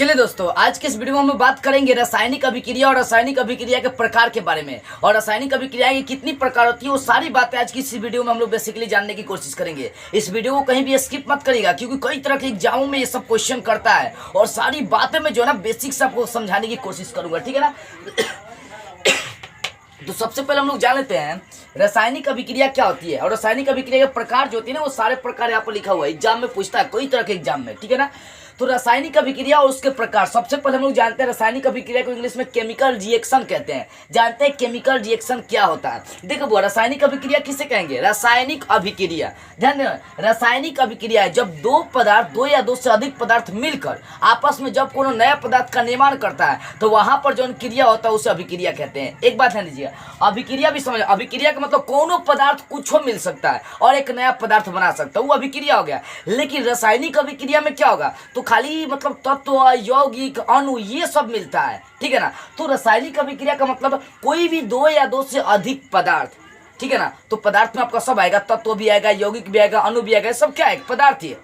चलिए दोस्तों, आज के इस वीडियो में हम लोग बात करेंगे रासायनिक अभिक्रिया और रासायनिक अभिक्रिया के प्रकार के बारे में। और रासायनिक अभिक्रिया की कितनी प्रकार होती है वो सारी बातें आज की इस वीडियो में हम लोग बेसिकली जानने की कोशिश करेंगे। इस वीडियो को कहीं भी स्किप मत करिएगा, क्योंकि कई तरह के एग्जामों में ये सब क्वेश्चन करता है और सारी बातें में जो है ना बेसिक से आपको समझाने की कोशिश करूंगा, ठीक है ना। तो सबसे पहले हम लोग जान लेते हैं रासायनिक अभिक्रिया क्या होती है और रासायनिक अभिक्रिया के प्रकार जो होती है ना, वो सारे प्रकार यहाँ पर लिखा हुआ है। एग्जाम में पूछता है कई तरह के एग्जाम में, ठीक है ना। तो रासायनिक अभिक्रिया और उसके प्रकार, सबसे पहले हम लोग जानते हैं रासायनिक अभिक्रिया को इंग्लिश में केमिकल रिएक्शन कहते हैं। जानते हैं केमिकल रिएक्शन क्या होता है? देखो वो रासायनिक अभिक्रिया किसे कहेंगे? रासायनिक अभिक्रिया, ध्यान देना, रासायनिक अभिक्रिया है जब दो पदार्थ, दो या दो से अधिक पदार्थ मिलकर आपस में जब कोनो नया पदार्थ का निर्माण करता है तो वहां पर जो क्रिया होता है उसे अभिक्रिया कहते हैं। एक बात ध्यान दीजिए, अभिक्रिया भी समझ, अभिक्रिया का मतलब कोनो पदार्थ कुछ मिल सकता है और एक नया पदार्थ बना सकता है, वो अभिक्रिया हो गया। लेकिन रासायनिक अभिक्रिया में क्या होगा? तो खाली मतलब तत्व, यौगिक, अणु ये सब मिलता है, ठीक है ना। तो रासायनिक अभिक्रिया का मतलब कोई भी दो या दो से अधिक पदार्थ, ठीक है ना। तो पदार्थ में आपका सब आएगा, तत्व भी आएगा, यौगिक भी आएगा, अणु भी आएगा, सब क्या है? पदार्थ ही है,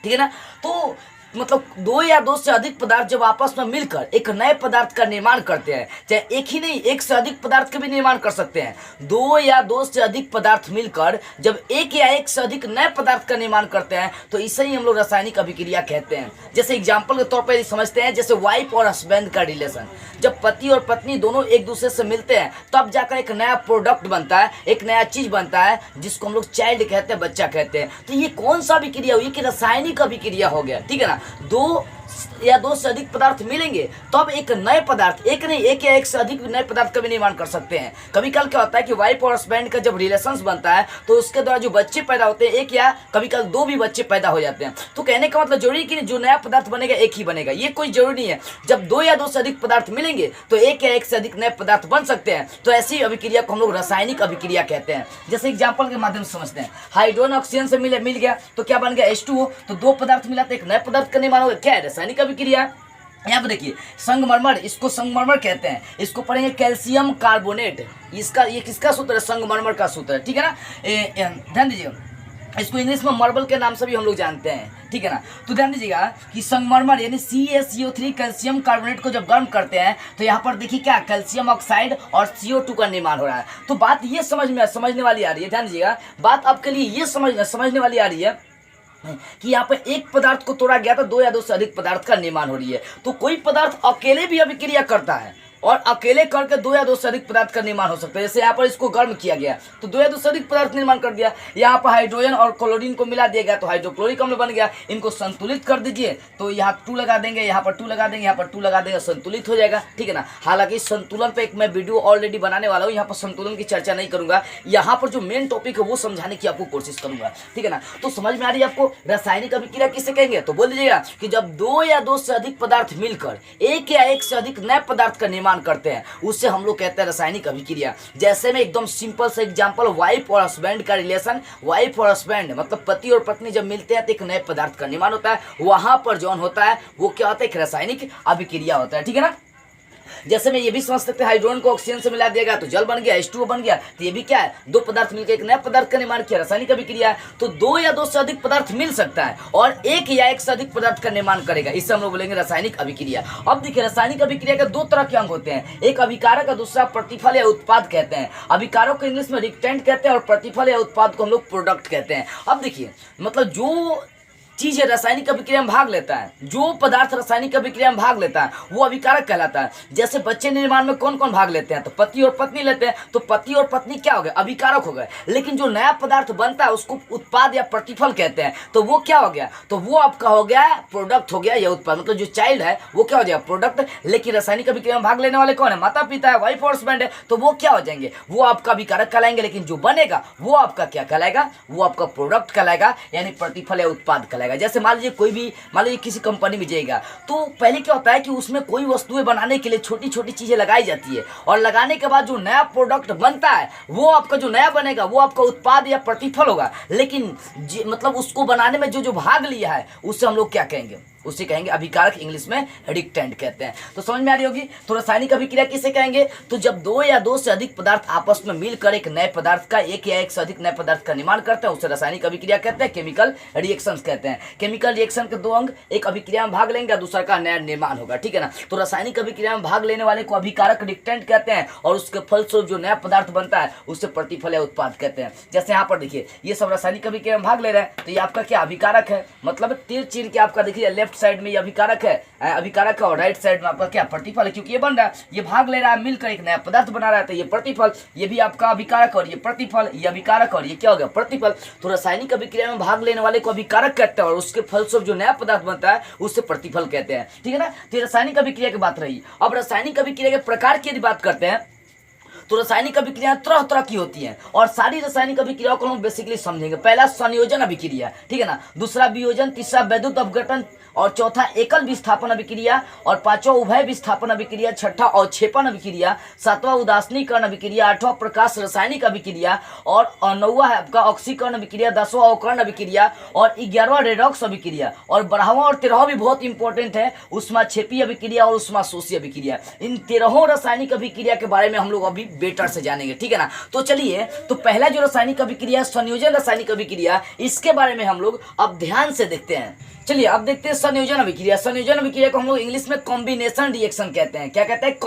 ठीक है ना। तो मतलब दो या दो से अधिक पदार्थ जब आपस में मिलकर एक नए पदार्थ का निर्माण करते हैं, चाहे एक ही नहीं एक से अधिक पदार्थ का भी निर्माण कर सकते हैं। दो या दो से अधिक पदार्थ मिलकर जब एक या एक से अधिक नए पदार्थ का निर्माण करते हैं तो इसे ही हम लोग रासायनिक अभिक्रिया कहते हैं। जैसे एग्जाम्पल के तौर पर समझते हैं, जैसे वाइफ और हस्बैंड का रिलेशन, जब पति और पत्नी दोनों एक दूसरे से मिलते हैं तब जाकर एक नया प्रोडक्ट बनता है, एक नया चीज बनता है जिसको हम लोग चाइल्ड कहते हैं, बच्चा कहते हैं। तो ये कौन सा अभिक्रिया हुई? कि रासायनिक अभिक्रिया हो गया, ठीक है ना। दो या दो से अधिक पदार्थ मिलेंगे तब एक नए पदार्थ, एक नहीं एक या एक से अधिक नए पदार्थ का भी निर्माण कर सकते हैं। कभी कल क्या होता है कि वाइफ और हस्बैंड का जब रिलेशंस बनता है तो उसके द्वारा जो बच्चे पैदा होते हैं, एक या कभी कल दो भी बच्चे पैदा हो जाते हैं। तो कहने का मतलब जरूरी कि जो नया पदार्थ बनेगा एक ही बनेगा, ये कोई जरूरी नहीं है। जब दो या दो से अधिक पदार्थ मिलेंगे तो एक या एक से अधिक नए पदार्थ बन सकते हैं। तो ऐसी अभिक्रिया को हम लोग रासायनिक अभिक्रिया कहते हैं। जैसे एग्जाम्पल के माध्यम से समझते हैं, हाइड्रोजन ऑक्सीजन से मिल गया तो क्या बन गया? H2O। तो दो पदार्थ मिला तो एक नए पदार्थ का निर्माण हो गया, क्या है? रासायनिक अभिक्रिया। यहाँ पर देखिए संगमरमर, इसको संगमरमर कहते हैं, इसको पढ़ेंगे कैल्शियम कार्बोनेट। इसका ये किसका सूत्र है? संगमरमर का सूत्र है, ठीक है ना। ध्यान दीजिए, इसको इंग्लिश में मार्बल के नाम से भी हम लोग जानते हैं, ठीक है ना। तो ध्यान दीजिएगा कि संगमरमर यानी CaCO3 कैल्शियम कार्बोनेट को जब गर्म करते हैं तो यहाँ पर देखिए क्या, कैल्शियम ऑक्साइड और CO2 का निर्माण हो रहा है। तो बात ये समझने वाली आ रही है, ध्यान दीजिएगा, बात आपके लिए ये समझने वाली आ रही है कि यहाँ पर एक पदार्थ को तोड़ा गया तो दो या दो से अधिक पदार्थ का निर्माण हो रही है। तो कोई पदार्थ अकेले भी अभिक्रिया करता है और अकेले करके दो या दो से अधिक पदार्थ का निर्माण हो सकता है। जैसे यहाँ पर इसको गर्म किया गया तो दो या दो से अधिक पदार्थ निर्माण कर दिया। यहाँ पर हाइड्रोजन और क्लोरीन को मिला दिया गया तो हाइड्रोक्लोरिक अम्ल बन गया। इनको संतुलित कर दीजिए तो यहाँ 2 लगा देंगे, यहाँ पर 2 लगा देंगे, यहाँ पर 2 लगा देंगे, संतुलित हो जाएगा, ठीक है ना। हालांकि संतुलन पे एक मैं वीडियो ऑलरेडी बनाने वाला हूँ, यहाँ पर संतुलन की चर्चा नहीं करूंगा, यहाँ पर जो मेन टॉपिक है वो समझाने की आपको कोशिश करूंगा, ठीक है ना। तो समझ में आ रही है आपको रासायनिक अभिक्रिया किसे कहेंगे? तो बोल दीजिएगा कि जब दो या दो से अधिक पदार्थ मिलकर एक या एक से अधिक नए पदार्थ का निर्माण करते हैं उससे हम लोग कहते हैं रासायनिक अभिक्रिया। जैसे में एकदम सिंपल सा एग्जांपल, वाइफ और हस्बैंड का रिलेशन, वाइफ और हस्बैंड मतलब पति और पत्नी जब मिलते हैं तो एक नए पदार्थ का निर्माण होता है, वहां पर जौन होता है वो क्या होता है? एक रासायनिक अभिक्रिया होता है, ठीक है ना। जैसे में ये भी समझ सकते हैं, हाइड्रोजन को ऑक्सीजन से मिला दिया गया तो जल बन गया, H2O बन गया। तो ये भी क्या है? दो पदार्थ मिलकर एक नया पदार्थ का निर्माण किया, रासायनिक अभिक्रिया है। तो दो या दो से अधिक पदार्थ मिल सकता है और एक या एक से अधिक पदार्थ का निर्माण करेगा, इससे हम लोग बोलेंगे रासायनिक अभिक्रिया। अब देखिए रासायनिक अभिक्रिया के दो तरह के अंग होते हैं, एक अभिकारक और दूसरा प्रतिफल या उत्पाद कहते हैं। अभिकारक को इंग्लिश में रिएक्टेंट कहते हैं और प्रतिफल या उत्पाद को हम लोग प्रोडक्ट कहते हैं। अब देखिए मतलब जो चीज है रासायनिक अभिक्रिया में भाग लेता है, जो पदार्थ रासायनिक अभिक्रिया में भाग लेता है वो अभिकारक कहलाता है। जैसे बच्चे निर्माण में कौन कौन भाग लेते हैं? तो पति और पत्नी लेते हैं, तो पति और पत्नी क्या हो गए? अभिकारक हो गए। लेकिन जो नया पदार्थ बनता है उसको उत्पाद या प्रतिफल कहते हैं, तो वो क्या हो गया? तो वो आपका हो गया प्रोडक्ट हो गया या उत्पाद, मतलब जो चाइल्ड है वो क्या हो जाएगा? प्रोडक्ट। लेकिन रासायनिक अभिक्रिया में भाग लेने वाले कौन है? माता पिता है, वाइफ और हस्बैंड है, तो वो क्या हो जाएंगे? वो आपका अभिकारक कहलाएंगे। लेकिन जो बनेगा वो आपका क्या कहलाएगा? वो आपका प्रोडक्ट कहलाएगा, यानी प्रतिफल या उत्पाद कहलाएगा। जैसे मान लीजिए किसी कंपनी में जाएगा तो पहले क्या होता है कि उसमें कोई वस्तुएं बनाने के लिए छोटी छोटी चीजें लगाई जाती है और लगाने के बाद जो नया प्रोडक्ट बनता है वो आपका जो नया बनेगा वो आपका उत्पाद या प्रतिफल होगा। लेकिन मतलब उसको बनाने में जो भाग लिया है उससे हम लोग क्या कहेंगे? उसे कहेंगे अभिकारक, इंग्लिश में रिएक्टेंट कहते हैं। तो समझ में आ रही होगी। तो रासायनिक अभिक्रिया किसे कहेंगे? तो जब दो या दो से अधिक पदार्थ आपस में मिलकर एक नए पदार्थ का, एक या एक से अधिक नए पदार्थ का निर्माण करते हैं, उसे रासायनिक अभिक्रिया कहते हैं, केमिकल रिएक्शंस कहते हैं। केमिकल रिएक्शन के दो अंग, एक अभिक्रिया में भाग लेंगे और दूसरा का नया निर्माण होगा, ठीक है ना। तो रासायनिक अभिक्रिया में भाग लेने वाले को अभिकारक, रिएक्टेंट कहते हैं, और उसके फलस्वरूप जो नया पदार्थ बनता है उसे प्रतिफल या उत्पाद कहते हैं। जैसे यहाँ पर देखिए, ये सब रासायनिक अभिक्रिया में भाग ले रहे हैं, तो ये आपका क्या अभिकारक है, मतलब तीर चीर के आपका देखिए लेफ्ट साइड में ये अभिकारक है, और राइट साइड में आपका क्या प्रतिफल है, क्योंकि ये बन रहा है, ये भाग ले रहा है, मिलकर एक नया पदार्थ बना रहा है, तो ये प्रतिफल, ये भी आपका अभिकारक और ये प्रतिफल, ये अभिकारक और ये क्या हो गया, प्रतिफल। तो रासायनिक अभिक्रिया में भाग लेने वाले को अभिकारक कहते हैं और उसके फलस्वरूप जो नया पदार्थ बनता है उससे प्रतिफल कहते हैं, ठीक है ना। तो रासायनिक अभिक्रिया की बात रही। अब रासायनिक अभिक्रिया के प्रकार की यदि बात करते हैं तो रासायनिक अभिक्रियाएं तरह तरह की होती हैं और सारी रासायनिक अभिक्रियाओं को हम बेसिकली समझेंगे। पहला संयोजन अभिक्रिया, ठीक है ना, दूसरा वियोजन, तीसरा वैद्युत अपघटन, और चौथा एकल विस्थापन अभिक्रिया, और पांचवा उभय विस्थापन अभिक्रिया, छठा अवक्षेपण अभिक्रिया, सातवां उदासीनीकरण अभिक्रिया, आठवां प्रकाश रासायनिक अभिक्रिया, और नौवां है आपका ऑक्सीकरण अभिक्रिया, 10वां अवकरण अभिक्रिया, और 11वां रेडॉक्स अभिक्रिया, और 12वां और 13वां भी बहुत इंपॉर्टेंट है, उष्माक्षेपी अभिक्रिया और उष्माशोषी अभिक्रिया। इन 13 रासायनिक अभिक्रिया के बारे में हम लोग अभी बेटर से जानेंगे, ठीक है ना। तो चलिए, तो पहला जो रासायनिक अभिक्रिया संयोजन रासायनिक अभिक्रिया, इसके बारे में हम लोग अब ध्यान से देखते हैं। चलिए अब देखते हैं संयोजन अभिक्रिया। संयोजन अभिक्रिया को हम लोग इंग्लिश में कॉम्बिनेशन रिएक्शन कहते हैं। क्या कहते हैं?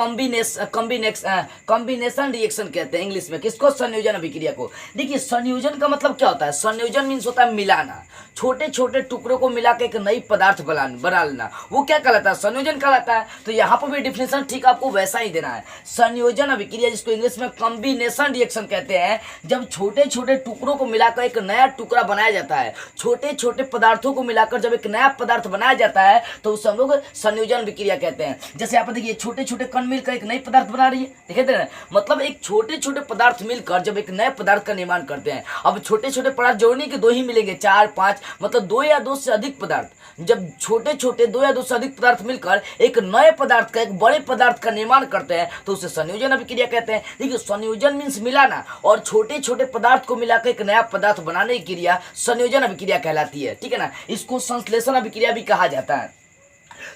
कॉम्बिनेशन रिएक्शन कहते हैं इंग्लिश में। किसको? संयोजन अभिक्रिया को। देखिए, संयोजन का मतलब क्या होता है? संयोजन मीन्स होता है मिलाना, छोटे छोटे टुकड़ों को मिलाकर एक नई पदार्थ बना लेना, वो क्या कहलाता है? संयोजन कहलाता है। तो यहाँ पर भी डिफिनेशन ठीक आपको वैसा ही देना है। संयोजन अभिक्रिया, जिसको इंग्लिश में कॉम्बिनेशन रिएक्शन कहते हैं, जब छोटे छोटे टुकड़ों को मिलाकर एक नया टुकड़ा बनाया जाता है, छोटे छोटे पदार्थों को मिलाकर जब एक नया पदार्थ बनाया जाता है तो उसे हम लोग संयोजन अभिक्रिया कहते हैं। जैसे आप देखिए, छोटे छोटे कण मिलकर एक नई पदार्थ बना रही है, दिखाई दे रहा है, मतलब एक छोटे छोटे पदार्थ मिलकर जब एक नए पदार्थ का निर्माण करते हैं। अब छोटे छोटे पदार्थ जोड़ने के दो ही मिलेंगे, 4, 5, मतलब 2 या 2 से अधिक पदार्थ, जब छोटे छोटे 2 या 2 से अधिक पदार्थ मिलकर एक नए पदार्थ का, एक बड़े पदार्थ का निर्माण करते हैं तो उसे संयोजन अभिक्रिया कहते हैं। देखिए, संयोजन मीन्स मिलाना, और छोटे छोटे पदार्थ को मिलाकर एक नया पदार्थ बनाने की क्रिया संयोजन अभिक्रिया कहलाती है, ठीक है ना। इसको संश्लेषण अभिक्रिया भी कहा जाता है।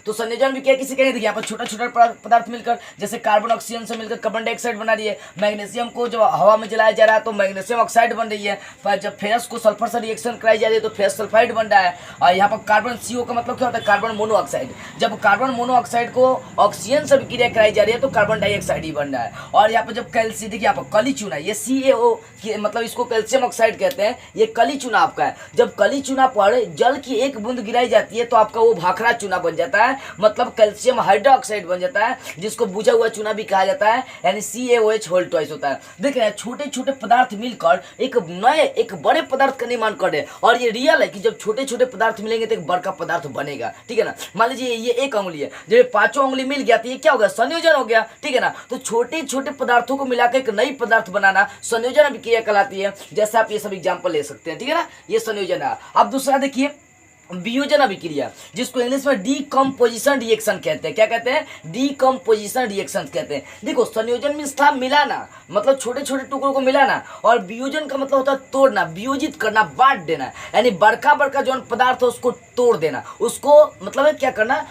तो संयोजन अभिक्रिया किसी कहेंगे? देखिए, यहाँ पर छोटा छोटा पदार्थ मिलकर, जैसे कार्बन ऑक्सीजन से मिलकर कार्बन डाइऑक्साइड बना रही है, मैग्नीशियम को जब हवा में जलाया जा रहा है तो मैग्नीशियम ऑक्साइड बन रही है, पर जब फेरस को सल्फर से रिएक्शन कराई जा रही है तो फेरस सल्फाइड बन रहा है। और यहाँ पर कार्बन CO का मतलब क्या होता है? Carbon monoxide. जब कार्बन मोनोऑक्साइड को ऑक्सीजन से अभिक्रिया कराई जा रही है तो कार्बन डाइऑक्साइड ही बन रहा है। और यहाँ पर जब कैल्शियम, देखिए यहाँ पर कली चूना, ये CaO मतलब इसको कैल्शियम ऑक्साइड कहते हैं, ये कली चूना आपका है। जब कली चूना पर जल की एक बूंद गिराई जाती है तो आपका वो भाखड़ा चूना बन जाता है, मतलब कैल्शियम हाइड्रोक्साइड बन जाता है, जिसको बुझा हुआ चूना भी कहा जाता है, यानी CaOH होल ट्वाइस होता है। देख रहे हैं, छोटे छोटे पदार्थ मिलकर एक नए, एक बड़े पदार्थ का निर्माण कर रहे हैं। और ये रियल है कि जब छोटे छोटे पदार्थ मिलेंगे तो एक बड़ा पदार्थ बनेगा, ठीक है ना। मान लीजिए ये एक उंगली है, जब 5 उंगली मिल गया तो ये क्या होगा? संयोजन हो गया, ठीक है ना। तो छोटे छोटे पदार्थों को मिलाकर एक नई पदार्थ बनाना संयोजन अभिक्रिया कहलाती है। जैसे आप ये सब एग्जाम्पल ले सकते हैं, ठीक है ना, ये संयोजन है। अब दूसरा देखिए, वियोजन अभिक्रिया, जिसको इंग्लिश में डीकम्पोजिशन रिएक्शन कहते हैं। क्या कहते हैं? डीकम्पोजिशन रिएक्शन कहते हैं। देखो, संयोजन मीन्स था मिलाना, मतलब छोटे छोटे टुकड़ों को मिलाना, और वियोजन का मतलब होता है तोड़ना, वियोजित करना, बांट देना, यानी बड़का बड़का जो पदार्थ है उसको तोड़ देना, उसको मतलब है क्या करना,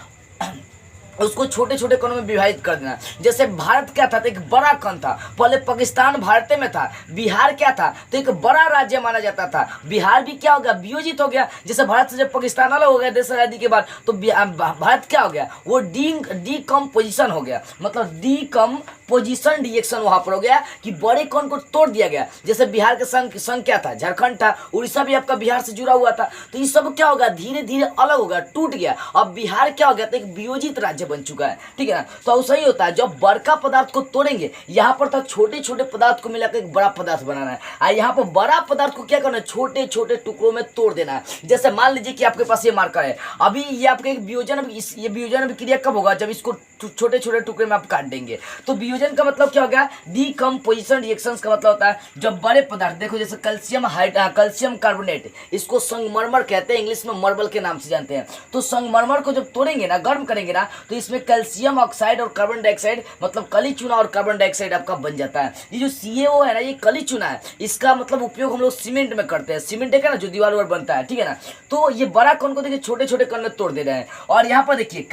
उसको छोटे छोटे कणों में विभाजित कर देना। जैसे भारत क्या था? तो एक बड़ा कण था, पहले पाकिस्तान भारत में था। बिहार क्या था? तो एक बड़ा राज्य माना जाता था। बिहार भी क्या हो गया? वियोजित हो गया। जैसे भारत से जब पाकिस्तान अलग हो गया देश आजादी के बाद, तो भारत क्या हो गया? वो डीकम्पोजिशन हो गया, मतलब डीकम्पोजिशन रिएक्शन वहां पर हो गया कि बड़े कण को तोड़ दिया गया। जैसे बिहार के संघ क्या था? झारखंड था, उड़ीसा भी आपका बिहार से जुड़ा हुआ था। तो ये सब क्या होगा? धीरे धीरे अलग हो गया, टूट गया। अब बिहार क्या हो गया? तो एक वियोजित राज्य बन चुका है, ठीक है ना। तो सही होता है, जब बड़का पदार्थ को तोड़ेंगे, यहाँ पर था छोटे छोटे पदार्थ को मिलाकर एक बड़ा पदार्थ बनाना है, और यहाँ पर बड़ा पदार्थ को क्या करना है? छोटे छोटे टुकड़ों में तोड़ देना है। जैसे मान लीजिए कि आपके पास ये मार्कर है, अभी ये आपका एक वियोजन, ये वियोजन अभिक्रिया कब होगा? जब इसको छोटे छोटे टुकड़े में आप काट देंगे। तो वियोजन वियोजन का मतलब क्या हो गया, डीकम्पोजिशन रिएक्शंस का मतलब होता है जब बड़े पदार्थ, देखो जैसे कैल्शियम कार्बोनेट, इसको संगमरमर कहते हैं, इंग्लिश में मार्बल के नाम से जानते हैं। तो संगमरमर को जब तोड़ेंगे ना, गर्म करेंगे ना, तो इसमें कैल्शियम ऑक्साइड और कार्बन डाइऑक्साइड, मतलब कली चूना और कार्बन डाइऑक्साइड आपका बन जाता है। ये जो CaO है ना, ये कली चूना है, इसका मतलब उपयोग हम लोग सीमेंट में करते हैं। सीमेंट है ना जो दीवार वार बनता है, ठीक है ना। तो ये बड़ा कण को देखिए छोटे छोटे कण में तोड़ दे रहे हैं। और यहाँ पर देखिए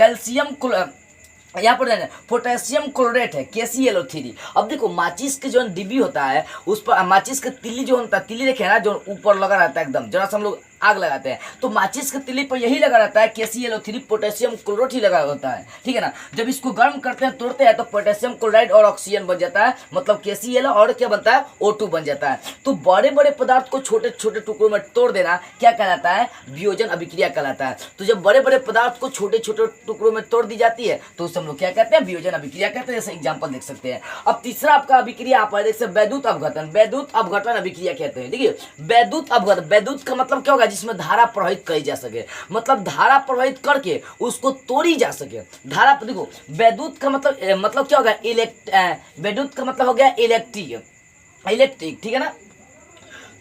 यहाँ पर पोटेशियम क्लोरेट है KClO3। अब देखो माचिस के जो डिब्बी होता है उस पर माचिस के तिल्ली जो होता है, तिल्ली देखे ना जो ऊपर लगा रहता है एकदम, जरा सा हम लोग आग लगाते हैं तो माचिस के तिल्ली पर यही लगा रहता है KClO3 पोटेशियम क्लोराइड ही लगा होता है, ठीक है ना। जब इसको गर्म करते हैं तोड़ते हैं तो पोटेशियम क्लोराइड और ऑक्सीजन बन जाता है, मतलब KCl और क्या बनता है O2 बन जाता है। तो बड़े बड़े पदार्थ को छोटे छोटे टुकड़ों में तोड़ देना क्या कहलाता है, वियोजन अभिक्रिया कहलाता है। तो जब बड़े बड़े पदार्थ को छोटे छोटे टुकड़ों में तोड़ दी जाती है तो उसे हम लोग क्या कहते हैं, वियोजन अभिक्रिया कहते हैं। जैसे एग्जाम्पल देख सकते हैं। अब तीसरा आपका अभिक्रिया आप देख सकते हैं वैद्युत अपघटन, वैद्युत अपघटन अभिक्रिया कहते हैं। देखिए वैद्युत अपघटन, वैद्युत का मतलब क्या होगा, जिसमें धारा प्रवाहित करी जा सके, मतलब धारा प्रवाहित करके उसको तोड़ी जा सके। धारा देखो वैद्युत का मतलब क्या होगा, वैद्युत का मतलब हो गया इलेक्ट्रिक, ठीक है ना।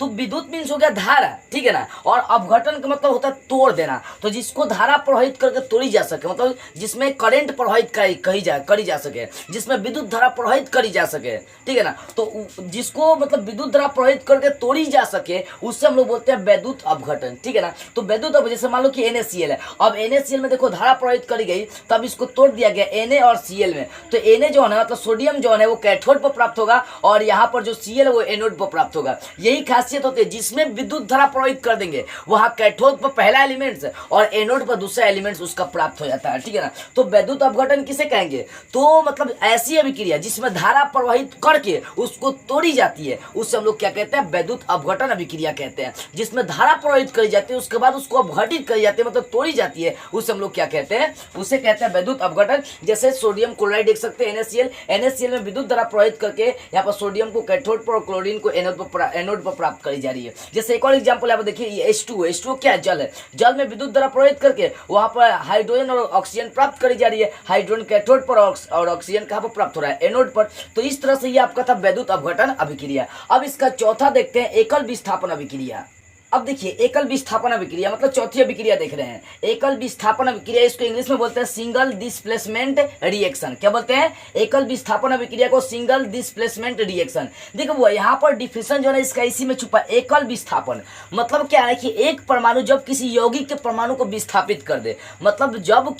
तो विद्युत मीन्स हो गया धारा, ठीक है ना। और अपघटन का मतलब होता है तोड़ देना, तो जिसको धारा प्रवाहित करके तोड़ी जा सके, मतलब जिसमें करंट प्रवाहित करी जा सके, जिसमें विद्युत धारा प्रवाहित करी जा सके, ठीक है ना। तो जिसको मतलब विद्युत धारा प्रवाहित करके तोड़ी जा सके उससे हम लोग बोलते हैं वैद्युत अपघटन, ठीक है ना। तो वैद्युत जैसे मान लो कि NaCl है, अब NaCl में देखो धारा प्रवाहित करी गई तब इसको तोड़ दिया गया Na और Cl में। तो Na जो है मतलब सोडियम जो है वो कैथोड पर प्राप्त होगा और यहाँ पर जो Cl है वो एनोड पर प्राप्त होगा। यही होते हैं जिसमें विद्युत धारा प्रवाहित कर देंगे वहां कैथोड पर पहला एलिमेंट्स और एनोड पर दूसरा एलिमेंट्स उसका प्राप्त हो जाता है, ठीक है ना। तो वैद्युत अपघटन किसे कहेंगे, तो मतलब ऐसी अभिक्रिया जिसमें धारा प्रवाहित करके उसको तोड़ी जाती है उससे हम लोग क्या कहते हैं, वैद्युत अपघटन अभिक्रिया कहते हैं। जिसमें धारा प्रवाहित करी जाती है उसके बाद उसको अपघटित करी जाती है, मतलब तोड़ी जाती है, उससे हम लोग क्या कहते हैं, उसे कहते हैं वैद्युत अपघटन। जैसे सोडियम क्लोराइड देख सकते हैं NaCl में विद्युत धारा प्रवाहित करके यहाँ पर सोडियम को कैथोड पर और क्लोरीन को एनोड पर प्राप्त करी जा रही है। जैसे एक और एग्जांपल आप देखिए, ये H2O क्या है, जल है। जल में विद्युत धारा प्रवाहित करके वहां पर हाइड्रोजन और ऑक्सीजन प्राप्त करी जा रही है। हाइड्रोजन कैथोड पर और ऑक्सीजन कहां पर प्राप्त हो रहा है, एनोड पर। तो इस तरह से ये आपका था वैद्युत अपघटन अभिक्रिया। अब इसका चौथा देखते हैं, एकल विस्थापन अभिक्रिया। अब देखिए एकल विस्थापन अभिक्रिया मतलब चौथी अभिक्रिया देख रहे हैं, एकल विस्थापन अभिक्रिया, इसको इंग्लिश में बोलते हैं सिंगल डिस्प्लेसमेंट रिएक्शन। क्या बोलते हैं, एकल विस्थापन अभिक्रिया को सिंगल डिस्प्लेसमेंट रिएक्शन। देखो वो यहाँ पर डिफिनेशन जो है इसका इसी में छुपा। एकल विस्थापन मतलब क्या है कि एक परमाणु जब किसी यौगिक के परमाणु को विस्थापित कर दे, मतलब जब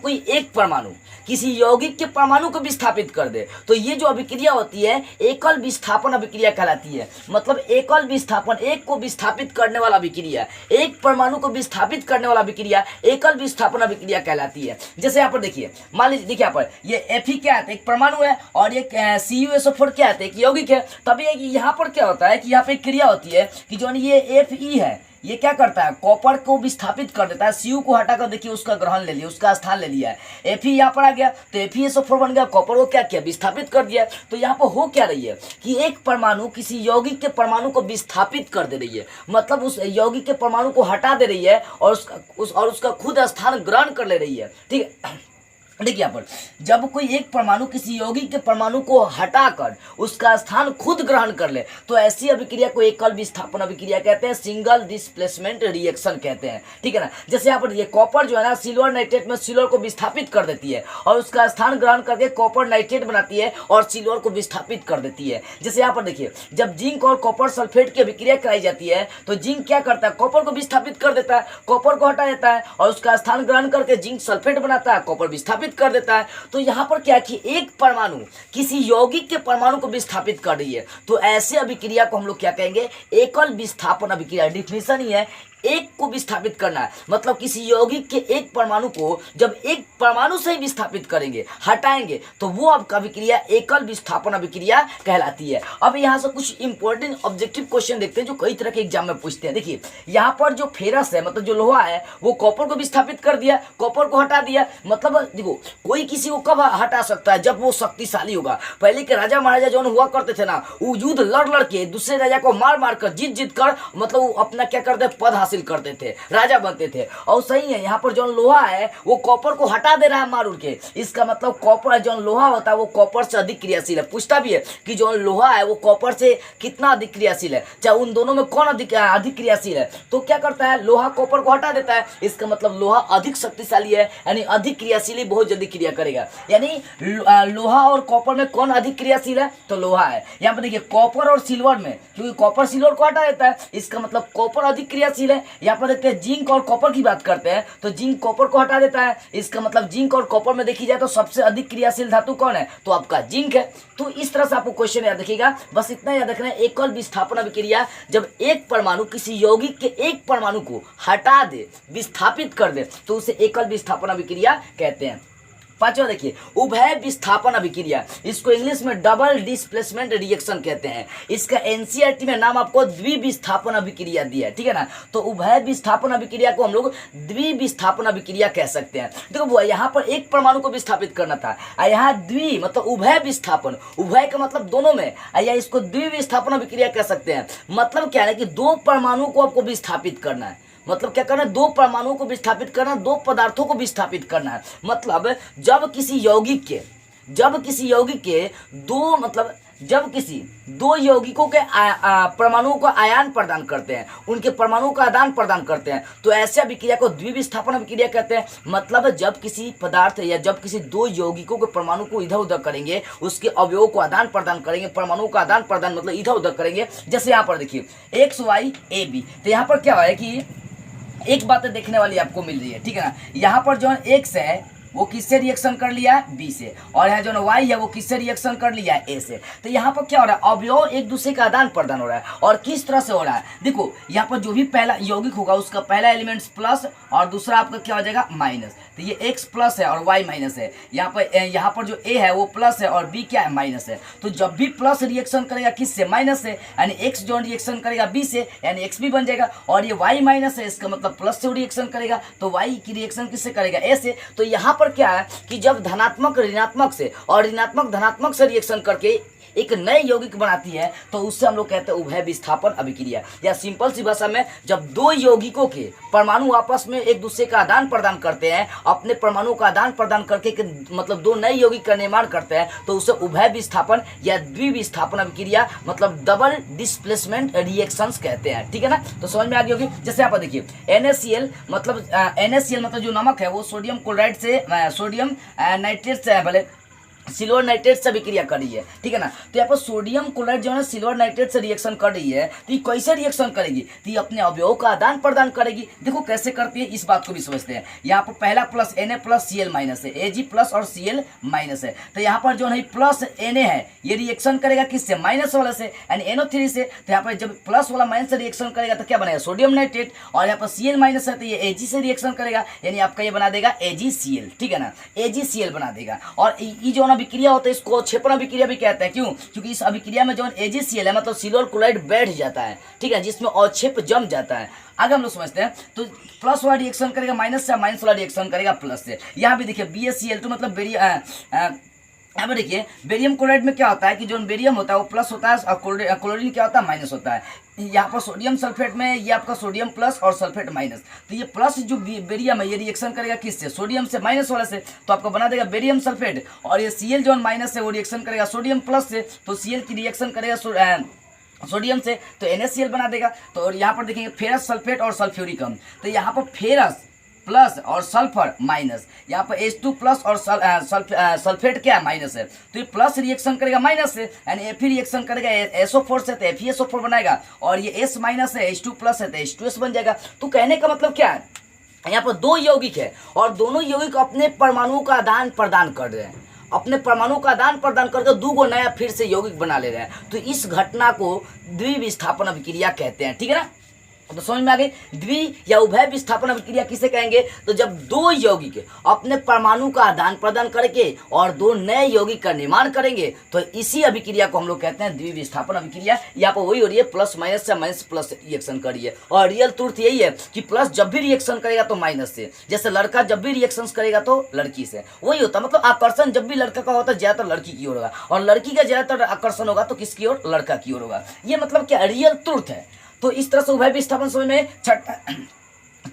कोई एक परमाणु किसी यौगिक के परमाणु को विस्थापित कर दे तो ये जो अभिक्रिया होती है एकल विस्थापन अभिक्रिया कहलाती है। मतलब एकल विस्थापन, एक को विस्थापित करने वाला अभिक्रिया, एक परमाणु को विस्थापित करने वाला अभिक्रिया एकल विस्थापन अभिक्रिया कहलाती है। जैसे यहाँ पर देखिए, मान लीजिए देखिए यहाँ पर ये Fe क्या है, एक परमाणु है और ये CuSO4 क्या है, एक यौगिक है। तभी यहाँ पर क्या होता है कि यहाँ पे क्रिया होती है कि जो ये Fe है ये क्या करता है, कॉपर को विस्थापित कर देता है। Cu को हटाकर देखिए उसका ग्रहण ले लिया, उसका स्थान ले लिया है। Fe यहाँ पर आ गया तो FeSO4 बन गया, कॉपर को क्या किया, विस्थापित कर दिया। तो यहाँ पर हो क्या रही है कि एक परमाणु किसी यौगिक के परमाणु को विस्थापित कर दे रही है, मतलब उस यौगिक के परमाणु को हटा दे रही है और उसका खुद स्थान ग्रहण कर ले रही है, ठीक है। देखिए यहाँ पर जब कोई एक परमाणु किसी यौगिक के परमाणु को हटाकर उसका स्थान खुद ग्रहण कर ले तो ऐसी अभिक्रिया को एकल विस्थापन अभिक्रिया कहते हैं, सिंगल डिस्प्लेसमेंट रिएक्शन कहते हैं, ठीक है ना। जैसे यहाँ पर ये कॉपर जो है ना सिल्वर नाइट्रेट में सिल्वर को विस्थापित कर देती है और उसका स्थान ग्रहण करके कॉपर नाइट्रेट बनाती है और सिल्वर को विस्थापित कर देती है। जैसे यहाँ पर देखिए जब जिंक और कॉपर सल्फेट की अभिक्रिया कराई जाती है तो जिंक क्या करता है, कॉपर को विस्थापित कर देता है, कॉपर को हटा देता है और उसका स्थान ग्रहण करके जिंक सल्फेट बनाता है, कॉपर विस्थापित कर देता है। तो यहां पर क्या कि एक परमाणु किसी यौगिक के परमाणु को विस्थापित कर रही है तो ऐसे अभिक्रिया को हम लोग क्या कहेंगे, एकल विस्थापन अभिक्रिया। डिफिनेशन ही है एक को विस्थापित करना है, मतलब किसी यौगिक के एक परमाणु को जब एक परमाणु से ही विस्थापित करेंगे, हटाएंगे तो वो आपका अभिक्रिया एकल विस्थापन अभिक्रिया कहलाती है। अब यहाँ से कुछ इंपॉर्टेंट ऑब्जेक्टिव क्वेश्चन देखते हैं जो कई तरह के एग्जाम में पूछते हैं। देखिए यहाँ पर जो फेरस है मतलब जो लोहा है वो कॉपर को विस्थापित कर दिया, कॉपर को हटा दिया। मतलब देखो कोई किसी को कब हटा सकता है, जब वो शक्तिशाली होगा। पहले के राजा महाराजा जो हुआ करते थे ना, वो युद्ध लड़ के दूसरे राजा को मार कर जीत कर मतलब अपना क्या करते पद हासिल करते थे, राजा बनते थे। और सही है, यहाँ पर जो लोहा है वो कॉपर को हटा दे रहा है मार उड़ के। इसका मतलब कॉपर जो लोहा होता है वो कॉपर से अधिक क्रियाशील है। पूछता भी है कि जो लोहा है वो कॉपर से कितना अधिक क्रियाशील है, चाहे उन दोनों में कौन अधिक क्रियाशील है। तो क्या करता है, लोहा कॉपर को हटा देता है। इसका मतलब लोहा अधिक शक्तिशाली है, यानी अधिक क्रियाशील, बहुत जल्दी क्रिया करेगा। यानी लोहा और कॉपर में कौन अधिक क्रियाशील है, तो लोहा है। यहाँ पर देखिए कॉपर और सिल्वर में, क्योंकि कॉपर सिल्वर को हटा देता है, इसका मतलब कॉपर अधिक क्रियाशील है। यहाँ पर देखते हैं जिंक और कॉपर की बात करते हैं तो जिंक कॉपर को हटा देता है। इसका मतलब जिंक और कॉपर में देखी जाए तो सबसे अधिक क्रियाशील धातु कौन है, तो आपका जिंक है। तो इस तरह से आपको क्वेश्चन याद रखिएगा, बस इतना याद रखना है। एकल विस्थापन अभिक्रिया, जब एक परमाणु किसी यौगिक के एक परमाणु को हटा दे, विस्थापित कर दे, तो उसे एकल विस्थापन अभिक्रिया कहते हैं। पांचवा देखिए उभय विस्थापन अभिक्रिया, इसको इंग्लिश में डबल डिस्प्लेसमेंट रिएक्शन कहते हैं। इसका एनसीईआरटी में नाम आपको द्विविस्थापन अभिक्रिया दिया है, ठीक है ना। तो उभय विस्थापन अभिक्रिया को हम लोग द्विविस्थापन अभिक्रिया कह सकते हैं। देखो यहाँ पर एक परमाणु को विस्थापित करना था, यहाँ द्वि मतलब उभय विस्थापन, उभय का मतलब दोनों में, या इसको द्विविस्थापन अभिक्रिया कह सकते हैं। मतलब क्या है कि दो परमाणु को आपको विस्थापित करना है। मतलब क्या करना है, दो परमाणुओं को विस्थापित करना, दो पदार्थों को विस्थापित करना है। मतलब जब किसी यौगिक के दो, मतलब जब किसी दो यौगिकों के परमाणुओं को आयन प्रदान करते हैं, उनके परमाणुओं का आदान प्रदान करते हैं, तो ऐसे अभिक्रिया को द्विविस्थापन अभिक्रिया कहते हैं। मतलब जब किसी पदार्थ या जब किसी दो यौगिकों के परमाणु को इधर उधर करेंगे, उसके अवयवों को आदान प्रदान करेंगे, परमाणुओं का आदान प्रदान मतलब इधर उधर करेंगे। जैसे यहाँ पर देखिए एक्स वाई ए बी, तो यहाँ पर क्या है कि एक बात देखने वाली आपको मिल रही है, ठीक है ना। यहाँ पर जो एक्स है वो किससे रिएक्शन कर लिया है, बी से, और यहाँ जो वाई है वो किससे रिएक्शन कर लिया है, ए से। तो यहाँ पर क्या हो रहा है, अवयव एक दूसरे का आदान प्रदान हो रहा है। और किस तरह से हो रहा है, देखो यहाँ पर जो भी पहला यौगिक होगा उसका पहला एलिमेंट्स प्लस और दूसरा आपका क्या हो जाएगा माइनस। तो ये एक्स प्लस है और वाई माइनस है। यहाँ पर जो ए है वो प्लस है और बी क्या है, माइनस है। तो जब भी प्लस रिएक्शन करेगा किससे, माइनस से, यानी एक्स जो रिएक्शन करेगा बी से, यानी एक्स बी बन जाएगा। और ये वाई माइनस है, इसका मतलब प्लस से रिएक्शन करेगा, तो वाई की रिएक्शन किससे करेगा, ए से। तो यहाँ पर क्या है कि जब धनात्मक ऋणात्मक से और ऋणात्मक धनात्मक से रिएक्शन करके एक नए यौगिक बनाती है, तो उससे हम लोग कहते हैं उभय विस्थापन अभिक्रिया। या सिंपल सी भाषा में जब दो यौगिकों के परमाणु आपस में एक दूसरे का आदान प्रदान करते हैं, अपने परमाणु का आदान प्रदान करके मतलब दो नए यौगिक का निर्माण करते हैं, तो उसे उभय विस्थापन या द्विविस्थापन अभिक्रिया मतलब डबल डिस्प्लेसमेंट रिएक्शंस कहते हैं, ठीक है ना। तो समझ में आ गई होगी। जैसे यहाँ पर देखिए NaCl मतलब जो नमक है वो सोडियम क्लोराइड से सोडियम नाइट्रेट से भले सिल्वर नाइट्रेट से अभिक्रिया कर रही है, ठीक है ना। तो यहाँ पर सोडियम क्लोराइड जो है सिल्वर नाइट्रेट से रिएक्शन कर रही है, तो ये कैसे रिएक्शन करेगी, तो ये अपने अवयवों का आदान प्रदान करेगी। देखो कैसे करती है, इस बात को भी समझते हैं। यहाँ पर पहला plus Na plus Cl minus है, Ag प्लस और Cl माइनस है। तो यहाँ पर जो है प्लस Na है ये रिएक्शन करेगा किससे, माइनस वाला से, यानी NO3 से। तो यहाँ पर जब प्लस वाला माइनस से रिएक्शन करेगा तो क्या बनेगा, सोडियम नाइट्रेट। और यहाँ पर Cl माइनस है तो ये Ag से रिएक्शन करेगा, यानी आपका ये बना देगा AgCl, ठीक है ना, AgCl बना देगा। और ये जो अभिक्रिया होता है इसको क्षेपण अभिक्रिया भी कहते हैं। क्यों, क्योंकि इस अभिक्रिया में जो AgCl है मतलब सिल्वर क्लोराइड बैठ जाता है, ठीक है, जिसमें अवक्षेप जम जाता है। आगे हम लोग समझते हैं। तो प्लस वाला रिएक्शन करेगा माइनस से, माइनस वाला रिएक्शन करेगा प्लस से। यहाँ भी देखिए BaCl2 मतलब यहाँ पर देखिए बेरियम क्लोराइड में क्या होता है कि जो बेरियम होता है वो प्लस होता है और क्लोरीन क्या होता है, माइनस होता है। यहाँ पर सोडियम सल्फेट में ये आपका सोडियम प्लस और सल्फेट माइनस। तो ये प्लस जो बेरियम है ये रिएक्शन करेगा किससे, सोडियम से, माइनस वाले से, तो आपको बना देगा बेरियम सल्फेट। और ये Cl जो माइनस है वो रिएक्शन करेगा सोडियम प्लस से, तो Cl की रिएक्शन करेगा सोडियम से, तो NaCl बना देगा। तो और यहाँ पर देखेंगे फेरस सल्फेट और सल्फ्यूरिकम। तो यहाँ पर फेरस प्लस और सल्फर माइनस, यहाँ पर H2 प्लस और सल्फेट क्या है, माइनस है। तो ये प्लस रिएक्शन करेगा माइनस से, यानी Fe रिएक्शन करेगा SO4 से, तो FeSO4 बनाएगा। और ये S माइनस है, H2 प्लस है तो H2S बन जाएगा। तो कहने का मतलब क्या है, यहाँ पर दो यौगिक है और दोनों यौगिक अपने परमाणुओं का आदान प्रदान कर रहे हैं, अपने परमाणु का आदान प्रदान करके दो गो नया फिर से यौगिक बना ले रहे हैं। तो इस घटना को द्विविस्थापन अभिक्रिया कहते हैं, ठीक है ना। तो समझ में आ गई। द्वि या उभय विस्थापन अभिक्रिया किसे कहेंगे, तो जब दो यौगिक अपने परमाणु का आदान प्रदान करके और दो नए यौगिक का निर्माण करेंगे, तो इसी अभिक्रिया को हम लोग कहते हैं द्विविस्थापन अभिक्रिया। यहाँ पर वही हो रही है, प्लस माइनस से माइनस प्लस रिएक्शन कर रही है। और रियल ट्रूथ यही है कि प्लस जब भी रिएक्शन करेगा तो माइनस से, जैसे लड़का जब भी रिएक्शन करेगा तो लड़की से, वही होता है। मतलब आकर्षण जब भी लड़का का होता है ज्यादातर लड़की की ओर होगा, और लड़की का ज्यादातर आकर्षण होगा तो किसकी ओर, लड़का की ओर होगा। ये मतलब क्या रियल ट्रूथ है। तो इस तरह से उभय विस्थापन समय में